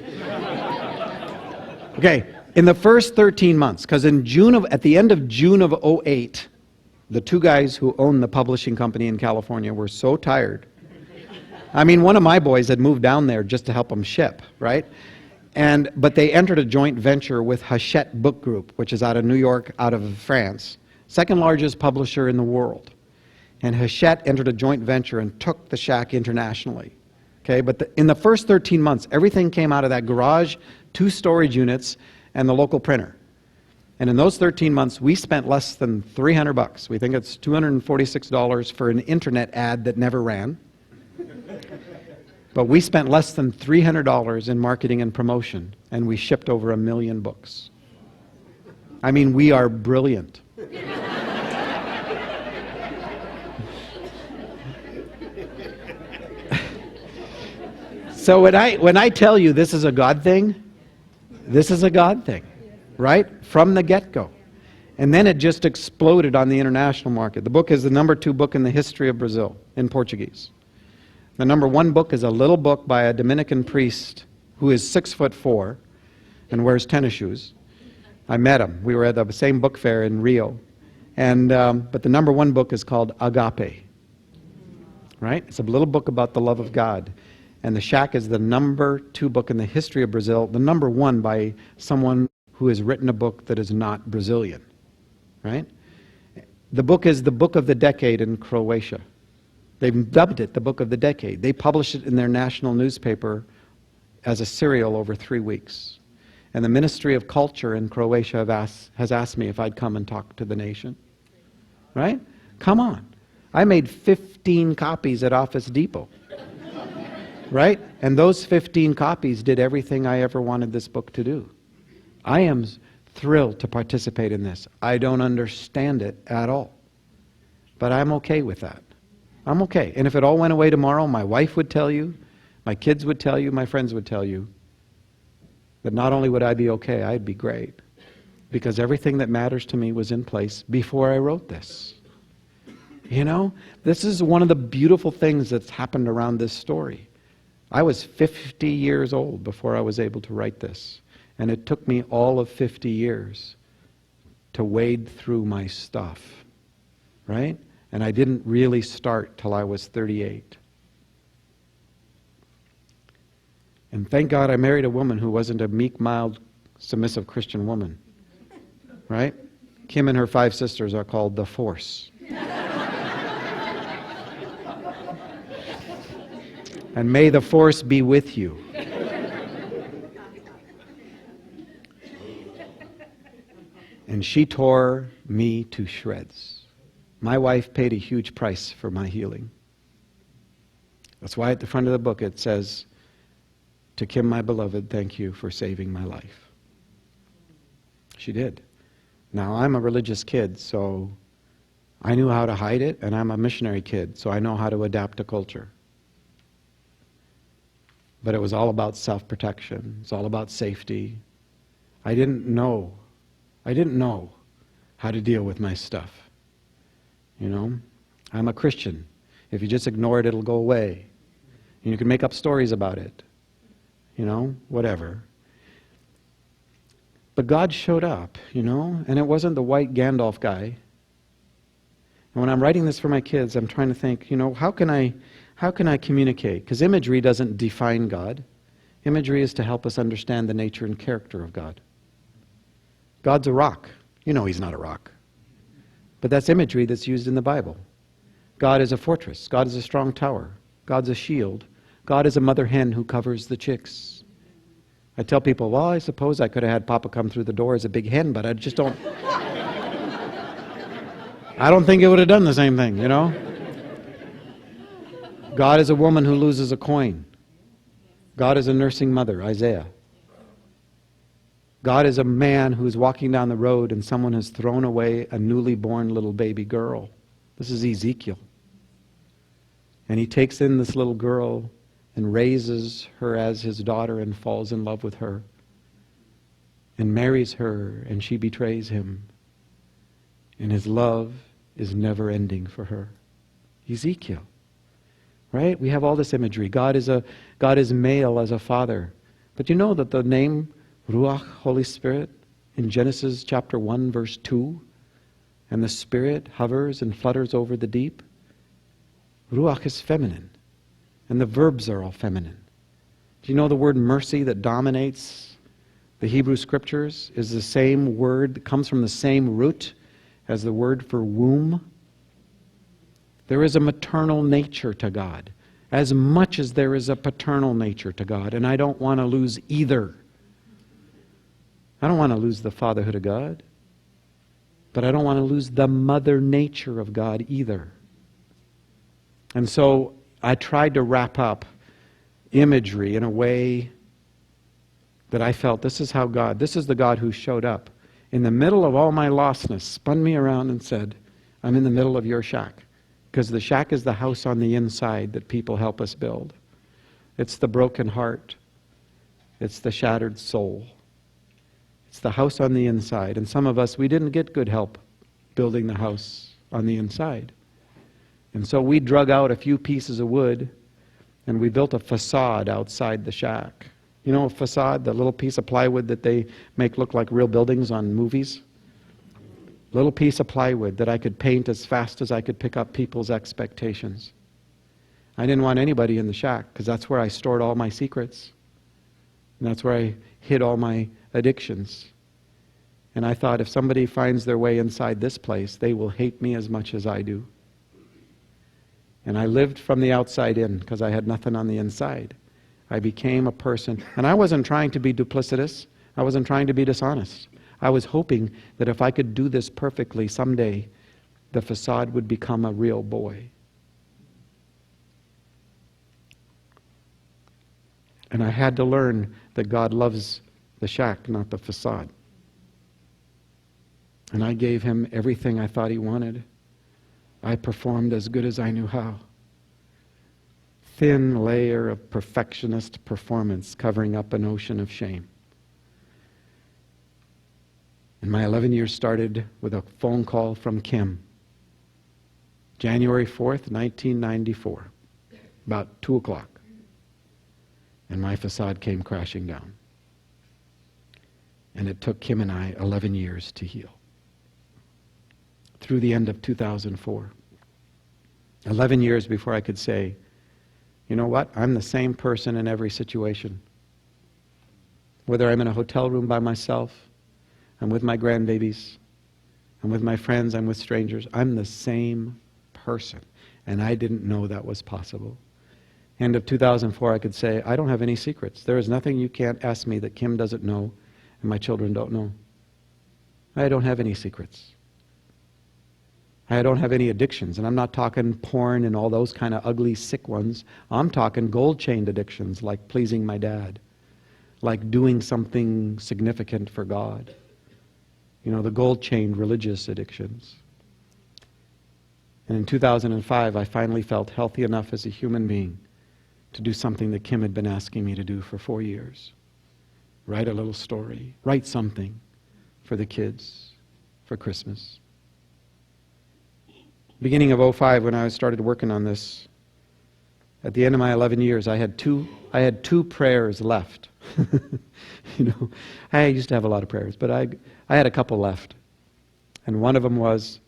Okay, in the first 13 months, because at the end of June of 08, the two guys who owned the publishing company in California were so tired. One of my boys had moved down there just to help them ship, right? But they entered a joint venture with Hachette Book Group, which is out of New York, out of France, second largest publisher in the world. And Hachette entered a joint venture and took the shack internationally. Okay, but in the first 13 months, everything came out of that garage, 2 storage units, and the local printer. And in those 13 months, we spent less than $300. We think it's $246 for an internet ad that never ran. But we spent less than $300 in marketing and promotion, and we shipped over 1 million books. I mean, we are brilliant. So when I tell you this is a God thing, this is a God thing, right? From the get-go. And then it just exploded on the international market. The book is the number 2 book in the history of Brazil in Portuguese. The number 1 book is a little book by a Dominican priest who is 6'4" and wears tennis shoes. I met him. We were at the same book fair in Rio. But the number 1 book is called Agape. Right? It's a little book about the love of God. And The Shack is the number 2 book in the history of Brazil, the number 1 by someone who has written a book that is not Brazilian. Right? The book is the book of the decade in Croatia. They've dubbed it the book of the decade. They publish it in their national newspaper as a serial over 3 weeks. And the Ministry of Culture in Croatia has asked me if I'd come and talk to the nation. Right? Come on. I made 15 copies at Office Depot. Right? And those 15 copies did everything I ever wanted this book to do. I am thrilled to participate in this. I don't understand it at all. But I'm okay with that. I'm okay. And if it all went away tomorrow, my wife would tell you, my kids would tell you, my friends would tell you that not only would I be okay, I'd be great. Because everything that matters to me was in place before I wrote this. You know, this is one of the beautiful things that's happened around this story. I was 50 years old before I was able to write this. And it took me all of 50 years to wade through my stuff. Right? And I didn't really start till I was 38. And thank God I married a woman who wasn't a meek, mild, submissive Christian woman. Right? Kim and her 5 sisters are called the Force. And may the Force be with you. And she tore me to shreds. My wife paid a huge price for my healing. That's why at the front of the book it says, "To Kim, my beloved, thank you for saving my life." She did. Now, I'm a religious kid, so I knew how to hide it, and I'm a missionary kid, so I know how to adapt to culture. But it was all about self-protection. It's all about safety. I didn't know how to deal with my stuff. You know, I'm a Christian. If you just ignore it, it'll go away. And you can make up stories about it. You know, whatever. But God showed up, you know, and it wasn't the white Gandalf guy. And when I'm writing this for my kids, I'm trying to think, you know, how can I communicate? Because imagery doesn't define God. Imagery is to help us understand the nature and character of God. God's a rock. You know He's not a rock. But that's imagery that's used in the Bible. God is a fortress. God is a strong tower. God's a shield. God is a mother hen who covers the chicks. I tell people, well, I suppose I could have had Papa come through the door as a big hen, but I just don't... I don't think it would have done the same thing, you know? God is a woman who loses a coin. God is a nursing mother, Isaiah. God is a man who is walking down the road and someone has thrown away a newly born little baby girl. This is Ezekiel. And he takes in this little girl and raises her as his daughter and falls in love with her and marries her, and she betrays him. And his love is never ending for her. Ezekiel. Right? We have all this imagery. God is male as a father. But you know that the name Ruach, Holy Spirit, in Genesis chapter 1, verse 2, and the Spirit hovers and flutters over the deep. Ruach is feminine, and the verbs are all feminine. Do you know the word mercy that dominates the Hebrew Scriptures is the same word that comes from the same root as the word for womb. There is a maternal nature to God, as much as there is a paternal nature to God, and I don't want to lose either. I don't want to lose the fatherhood of God, but I don't want to lose the mother nature of God either. And so I tried to wrap up imagery in a way that I felt this is the God who showed up in the middle of all my lostness, spun me around and said, I'm in the middle of your shack. Because the shack is the house on the inside that people help us build. It's the broken heart. It's the shattered soul. It's the house on the inside. And some of us, we didn't get good help building the house on the inside. And so we drug out a few pieces of wood and we built a facade outside the shack. You know a facade, the little piece of plywood that they make look like real buildings on movies? Little piece of plywood that I could paint as fast as I could pick up people's expectations. I didn't want anybody in the shack because that's where I stored all my secrets. And that's where I hid all my addictions. And I thought if somebody finds their way inside this place, they will hate me as much as I do. And I lived from the outside in because I had nothing on the inside. I became a person, and I wasn't trying to be duplicitous. I wasn't trying to be dishonest. I was hoping that if I could do this perfectly, someday the facade would become a real boy. And I had to learn that God loves the shack, not the facade. And I gave him everything I thought he wanted. I performed as good as I knew how. Thin layer of perfectionist performance covering up an ocean of shame. And my 11 years started with a phone call from Kim. January 4th, 1994, about 2 o'clock. And my facade came crashing down. And it took Kim and I 11 years to heal. Through the end of 2004. 11 years before I could say, you know what? I'm the same person in every situation. Whether I'm in a hotel room by myself, I'm with my grandbabies, I'm with my friends, I'm with strangers. I'm the same person. And I didn't know that was possible. End of 2004, I could say, I don't have any secrets. There is nothing you can't ask me that Kim doesn't know and my children don't know. I don't have any secrets. I don't have any addictions. And I'm not talking porn and all those kind of ugly, sick ones. I'm talking gold-chained addictions like pleasing my dad, like doing something significant for God. You know, the gold-chained religious addictions. And in 2005, I finally felt healthy enough as a human being to do something that Kim had been asking me to do for 4 years. Write a little story. Write something for the kids for Christmas. Beginning of 2005, when I started working on this, at the end of my 11 years, I had two prayers left. You know, I used to have a lot of prayers, but I had a couple left. And one of them was,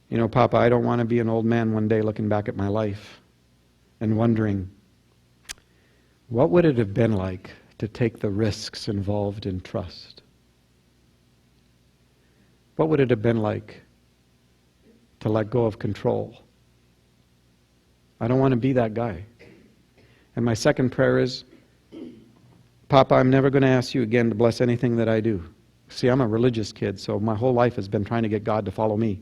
you know, Papa, I don't want to be an old man one day looking back at my life and wondering, what would it have been like to take the risks involved in trust? What would it have been like to let go of control? I don't want to be that guy. And my second prayer is, Papa, I'm never going to ask you again to bless anything that I do. See, I'm a religious kid, so my whole life has been trying to get God to follow me.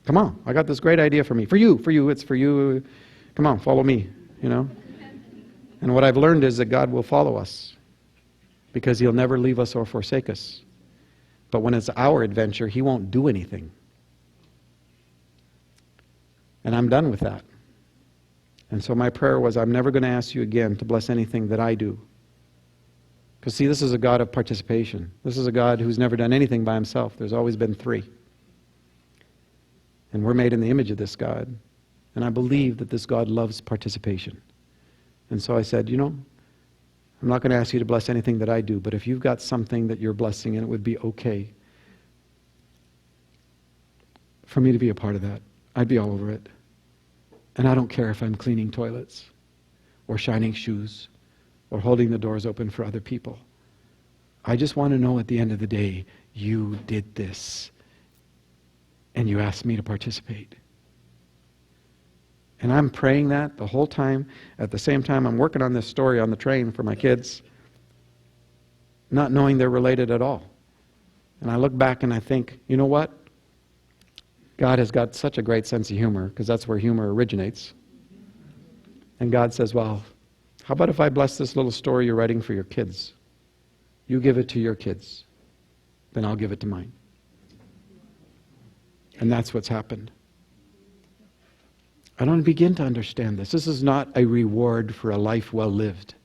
Come on, I got this great idea for me. For you, it's for you. Come on, follow me, you know. And what I've learned is that God will follow us because He'll never leave us or forsake us. But when it's our adventure, He won't do anything. And I'm done with that. And so my prayer was, I'm never going to ask you again to bless anything that I do. Because see, this is a God of participation. This is a God who's never done anything by Himself. There's always been three. And we're made in the image of this God. And I believe that this God loves participation. And so I said, you know, I'm not going to ask you to bless anything that I do, but if you've got something that you're blessing and it would be okay for me to be a part of that, I'd be all over it. And I don't care if I'm cleaning toilets or shining shoes or holding the doors open for other people. I just want to know at the end of the day, you did this and you asked me to participate. And I'm praying that the whole time. At the same time, I'm working on this story on the train for my kids, not knowing they're related at all. And I look back and I think, you know what? God has got such a great sense of humor, because that's where humor originates. And God says, well, how about if I bless this little story you're writing for your kids? You give it to your kids, then I'll give it to mine. And that's what's happened. I don't begin to understand this. This is not a reward for a life well lived.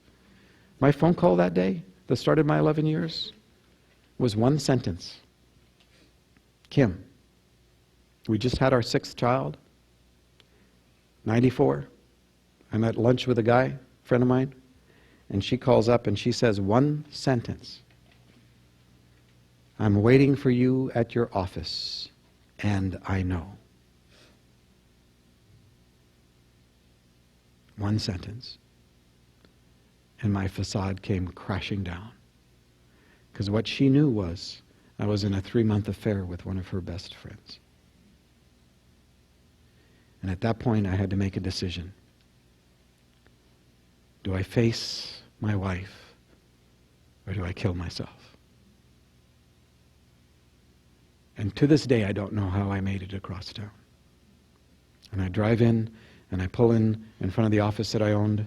My phone call that day that started my 11 years was one sentence. Kim, we just had our 6th child, 94. I'm at lunch with a guy, a friend of mine, and she calls up and she says one sentence. I'm waiting for you at your office, and I know. One sentence. And my facade came crashing down. Because what she knew was I was in a 3-month affair with one of her best friends. And at that point, I had to make a decision. Do I face my wife, or do I kill myself? And to this day, I don't know how I made it across town. And I drive in, and I pull in front of the office that I owned,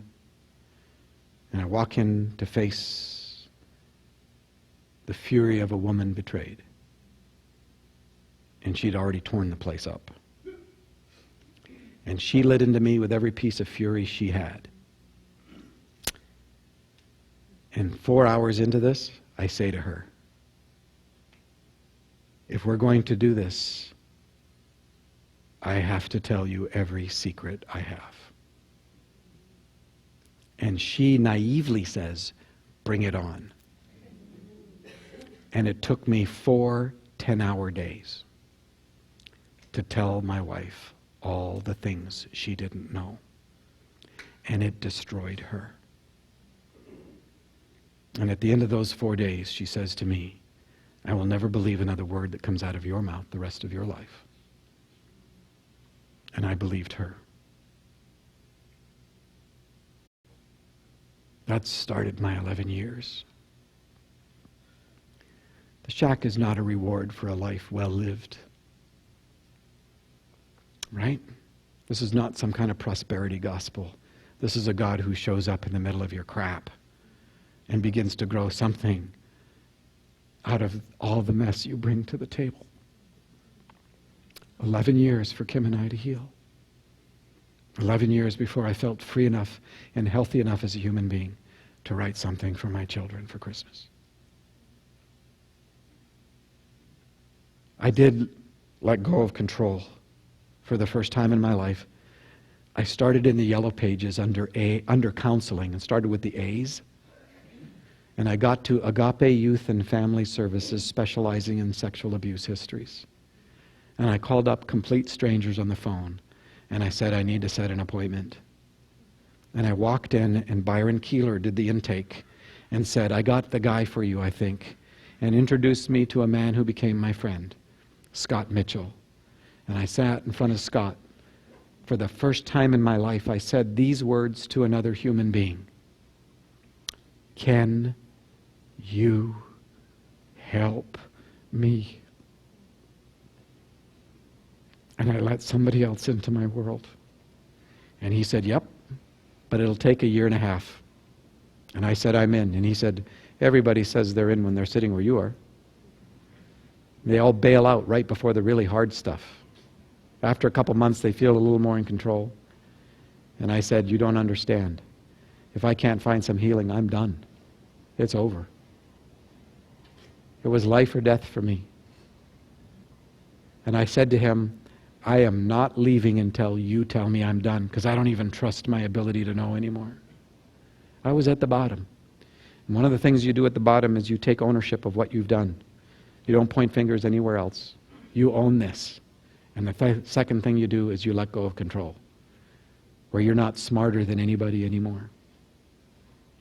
and I walk in to face the fury of a woman betrayed. And she'd already torn the place up. And she lit into me with every piece of fury she had. And 4 hours into this, I say to her, if we're going to do this, I have to tell you every secret I have. And she naively says, bring it on. And it took me 4 10-hour days to tell my wife all the things she didn't know. And it destroyed her. And at the end of those 4 days, she says to me, I will never believe another word that comes out of your mouth the rest of your life. And I believed her. That started my 11 years. The shack is not a reward for a life well lived. Right? This is not some kind of prosperity gospel. This is a God who shows up in the middle of your crap and begins to grow something out of all the mess you bring to the table. 11 years for Kim and I to heal. 11 years before I felt free enough and healthy enough as a human being to write something for my children for Christmas. I did let go of control for the first time in my life. I started in the yellow pages under counseling and started with the A's. And I got to Agape Youth and Family Services, specializing in sexual abuse histories. And I called up complete strangers on the phone, and I said, I need to set an appointment. And I walked in, and Byron Keeler did the intake and said, I got the guy for you, I think, and introduced me to a man who became my friend, Scott Mitchell. And I sat in front of Scott. For the first time in my life, I said these words to another human being. Can you help me? And I let somebody else into my world. And he said, yep, but it'll take 1.5 years. And I said, I'm in. And he said, everybody says they're in when they're sitting where you are. They all bail out right before the really hard stuff. After a couple months, they feel a little more in control. And I said, you don't understand. If I can't find some healing, I'm done. It's over. It was life or death for me. And I said to him, I am not leaving until you tell me I'm done, because I don't even trust my ability to know anymore. I was at the bottom. And one of the things you do at the bottom is you take ownership of what you've done. You don't point fingers anywhere else. You own this. And the second thing you do is you let go of control, where you're not smarter than anybody anymore.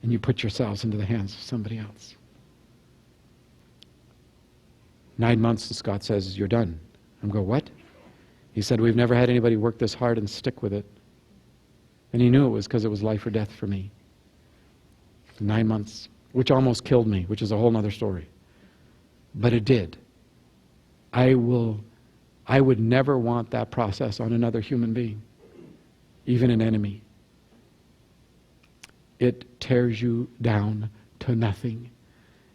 And you put yourselves into the hands of somebody else. 9 months, and Scott says, you're done. I'm going, what? He said, we've never had anybody work this hard and stick with it. And he knew it was because it was life or death for me. 9 months, which almost killed me, which is a whole other story. But it did. I would never want that process on another human being, even an enemy. It tears you down to nothing.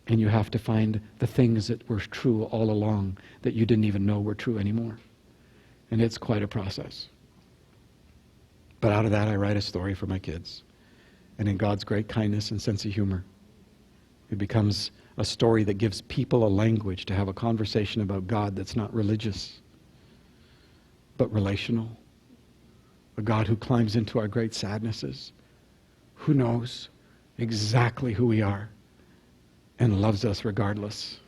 And you have to find the things that were true all along that you didn't even know were true anymore. And it's quite a process. But out of that, I write a story for my kids. And in God's great kindness and sense of humor, it becomes a story that gives people a language to have a conversation about God that's not religious, but relational. A God who climbs into our great sadnesses, who knows exactly who we are and loves us regardless.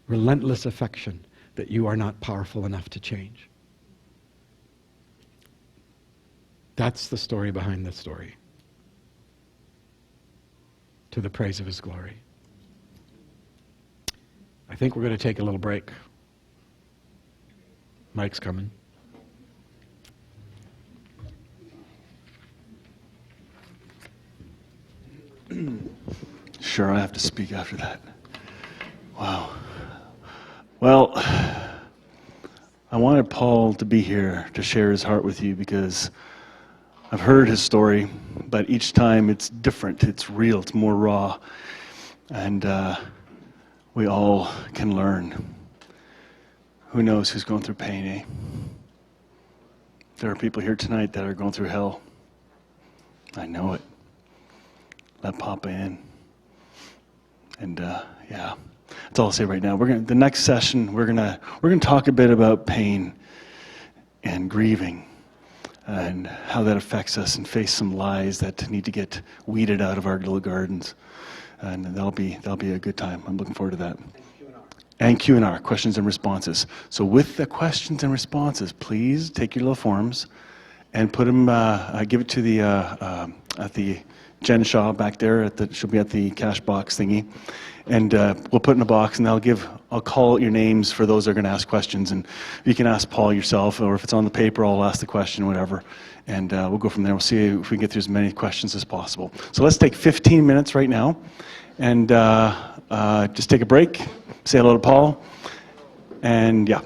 Relentless affection that you are not powerful enough to change. That's the story behind the story. To the praise of His glory. I think we're going to take a little break. Mike's coming. Sure, I have to speak after that. Wow. Well, I wanted Paul to be here to share his heart with you because I've heard his story, but each time it's different, it's real, it's more raw, and we all can learn. Who knows who's going through pain, eh? There are people here tonight that are going through hell. I know it. Let Papa in. And yeah, that's all I'll say right now. The next session, we're gonna talk a bit about pain and grieving, and how that affects us, and face some lies that need to get weeded out of our little gardens. And that'll be a good time. I'm looking forward to that. And Q&R, questions and responses. So with the questions and responses, please take your little forms and put them, give it to the, at the Jen Shaw back there, she'll be at the cash box thingy. And we'll put it in a box, and I'll call out your names for those that are going to ask questions. And you can ask Paul yourself, or if it's on the paper, I'll ask the question, whatever. And we'll go from there. We'll see if we can get through as many questions as possible. So let's take 15 minutes right now, and just take a break, say hello to Paul, and yeah.